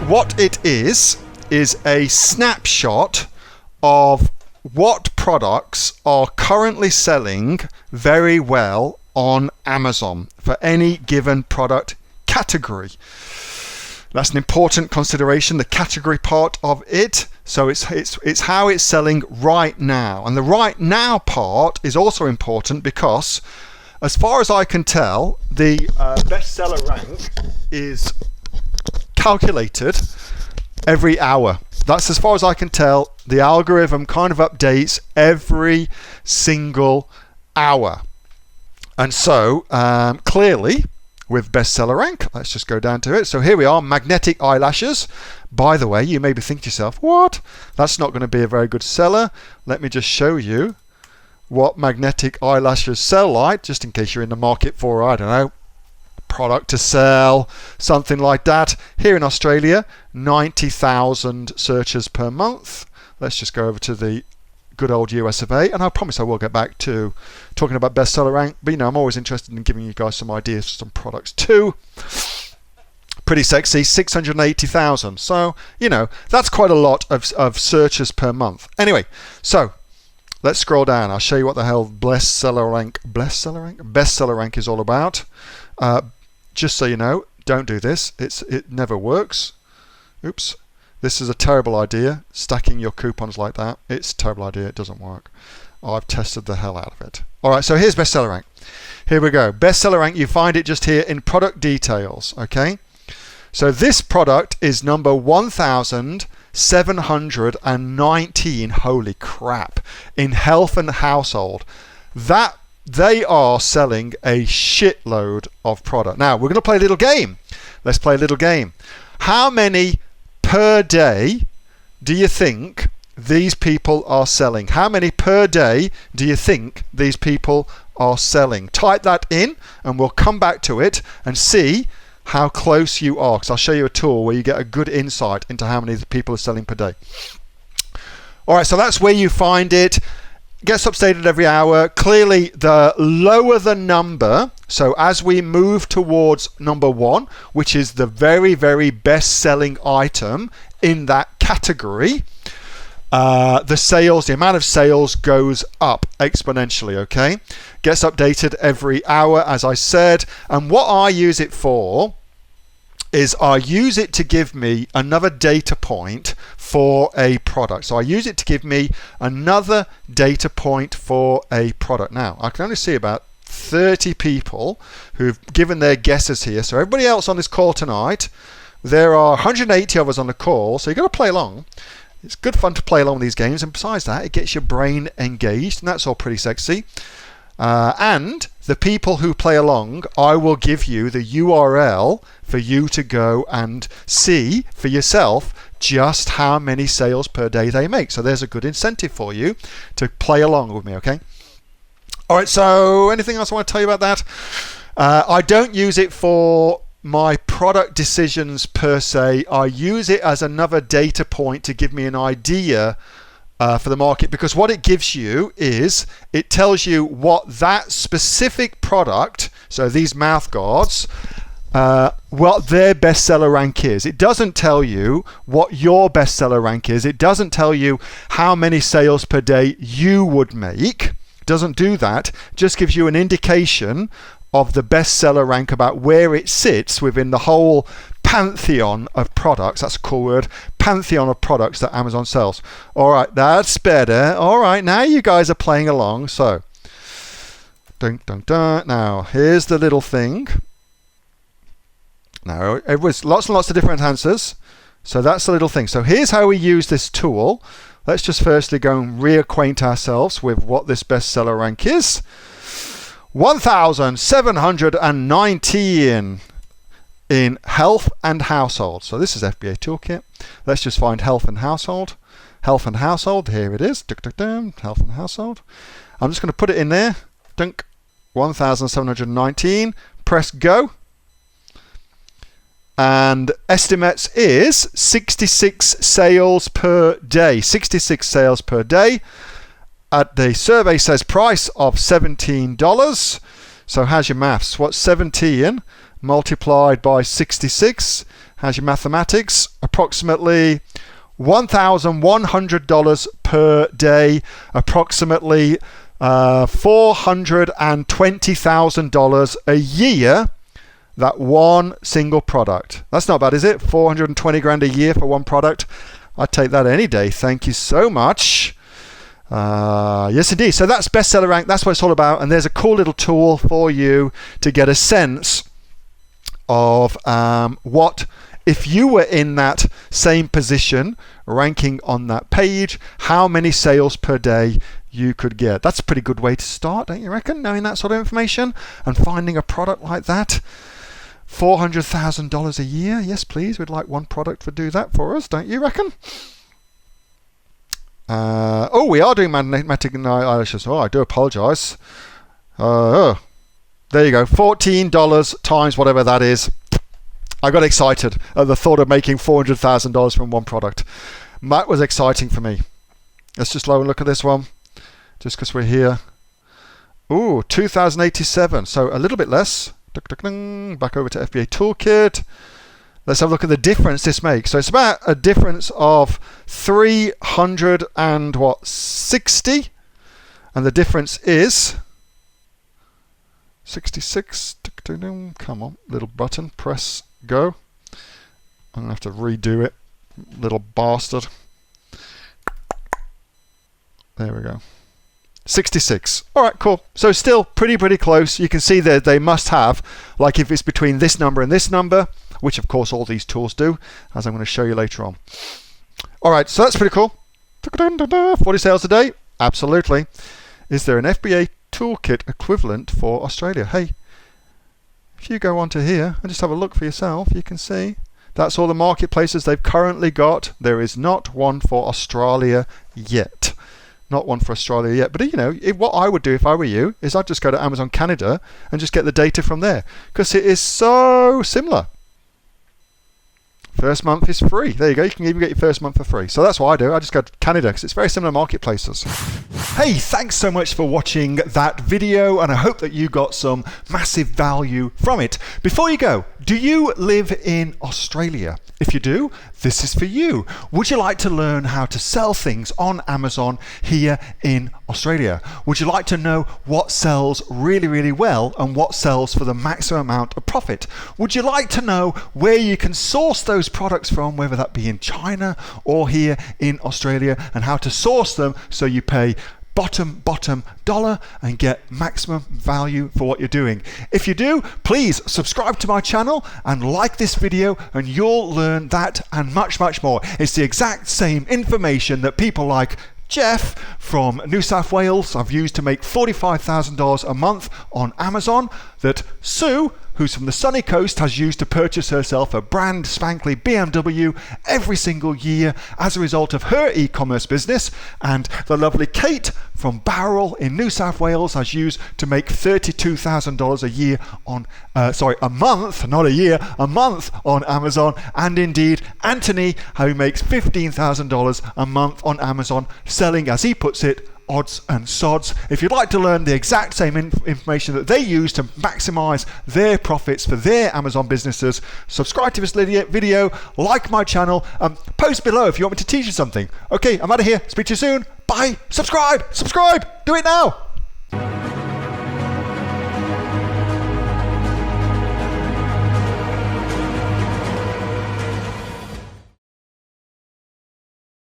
what it is a snapshot of what products are currently selling very well on Amazon for any given product category. That's an important consideration, the category part of it. So it's how it's selling right now. And the right now part is also important because, as far as I can tell, the bestseller rank is calculated every hour. That's as far as I can tell. The algorithm kind of updates every single hour. And so clearly with bestseller rank, let's just go down to it. So here we are, magnetic eyelashes. By the way, you may be thinking to yourself, what? That's not going to be a very good seller. Let me just show you what magnetic eyelashes sell like, just in case you're in the market for, I don't know, product to sell, something like that. Here in Australia, 90,000 searches per month. Let's just go over to the good old US of A, and I promise I will get back to talking about bestseller rank, but I'm always interested in giving you guys some ideas for some products too. Pretty sexy, 680,000. So, that's quite a lot of searches per month. Anyway, so let's scroll down. I'll show you what the hell bestseller rank is all about. Just so you know, don't do this. It never works. Oops. This is a terrible idea, stacking your coupons like that. It's a terrible idea, it doesn't work. I've tested the hell out of it. Alright, so here's bestseller rank. Here we go. Bestseller rank, you find it just here in product details, okay? So this product is number 1,719, holy crap, in health and household. That they are selling a shitload of product. Now, we're going to play a little game. Let's play a little game. How many per day do you think these people are selling? How many per day do you think these people are selling? Type that in and we'll come back to it and see how close you are, because I'll show you a tool where you get a good insight into how many people are selling per day. Alright, so that's where you find it. Gets updated every hour. Clearly, the lower the number, so as we move towards number 1, which is the very, very best selling item in that category, the amount of sales goes up exponentially, okay? Gets updated every hour, as I said. And what I use it for is I use it to give me another data point for a product. So I use it to give me another data point for a product. Now, I can only see about 30 people who've given their guesses here. So everybody else on this call tonight, there are 180 of us on the call, so you've got to play along. It's good fun to play along with these games, and besides that, it gets your brain engaged, and that's all pretty sexy. And the people who play along, I will give you the URL for you to go and see for yourself just how many sales per day they make. So there's a good incentive for you to play along with me, okay? All right, so anything else I want to tell you about that? I don't use it for my product decisions per se. I use it as another data point to give me an idea for the market, because what it gives you is it tells you what that specific product, so these mouth guards, what their bestseller rank is. It doesn't tell you what your bestseller rank is. It doesn't tell you how many sales per day you would make. It doesn't do that. It just gives you an indication of the bestseller rank, about where it sits within the whole pantheon of products. That's a cool word. Pantheon of products that Amazon sells. All right, that's better. All right, now you guys are playing along. So, dun, dun, dun. Now, here's the little thing. Now, it was lots and lots of different answers. So that's the little thing. So here's how we use this tool. Let's just firstly go and reacquaint ourselves with what this bestseller rank is. 1,719 in health and household. So this is FBA Toolkit. Let's just find health and household. Health and household, here it is. Health and household. I'm just going to put it in there. Dunk. 1,719. Press go. And estimates is 66 sales per day. 66 sales per day. The survey says price of $17. So how's your maths? What's 17 multiplied by 66? How's your mathematics? Approximately $1,100 per day, approximately $420,000 a year. That one single product. That's not bad, is it? 420 grand a year for one product. I'd take that any day. Thank you so much. Yes, indeed. So that's bestseller rank. That's what it's all about. And there's a cool little tool for you to get a sense of what, if you were in that same position, ranking on that page, how many sales per day you could get. That's a pretty good way to start, don't you reckon? Knowing that sort of information and finding a product like that. $400,000 a year. Yes, please. We'd like one product to do that for us, don't you reckon? We are doing magnetic eyelashes. Oh, I do apologise. There you go. $14 times whatever that is. I got excited at the thought of making $400,000 from one product. That was exciting for me. Let's just look at this one, just because we're here. Ooh, 2,087. So a little bit less. Back over to FBA Toolkit. Let's have a look at the difference this makes. So it's about a difference of 360, and the difference is 66. Come on, little button, press go. I'm gonna have to redo it, little bastard. There we go. 66. All right, cool. So still pretty close. You can see that they must have, like if it's between this number and this number, which of course all these tools do, as I'm going to show you later on. All right, so that's pretty cool. 40 sales a day? Absolutely. Is there an FBA Toolkit equivalent for Australia? Hey, if you go onto here and just have a look for yourself, you can see that's all the marketplaces they've currently got. There is not one for Australia yet. Not one for Australia yet. But you know, what I would do if I were you is I'd just go to Amazon Canada and just get the data from there, because it is so similar. First month is free. There you go. You can even get your first month for free. So that's what I do. I just go to Canada because it's very similar marketplaces. Hey, thanks so much for watching that video, and I hope that you got some massive value from it. Before you go, do you live in Australia? If you do, this is for you. Would you like to learn how to sell things on Amazon here in Australia? Would you like to know what sells really well and what sells for the maximum amount of profit? Would you like to know where you can source those products from, whether that be in China or here in Australia, and how to source them so you pay bottom dollar and get maximum value for what you're doing? If you do, please subscribe to my channel and like this video, and you'll learn that and much more. It's the exact same information that people like Jeff from New South Wales have used to make $45,000 a month on Amazon, that Sue, who's from the sunny coast, has used to purchase herself a brand spankly BMW every single year as a result of her e-commerce business, and the lovely Kate from Bowral in New South Wales has used to make $32,000 a year on, a month, not a year, a month on Amazon, and indeed Anthony, who makes $15,000 a month on Amazon, selling, as he puts it, odds and sods. If you'd like to learn the exact same information that they use to maximize their profits for their Amazon businesses, subscribe to this video, like my channel, post below if you want me to teach you something. Okay, I'm out of here. Speak to you soon. Bye. Subscribe. Do it now.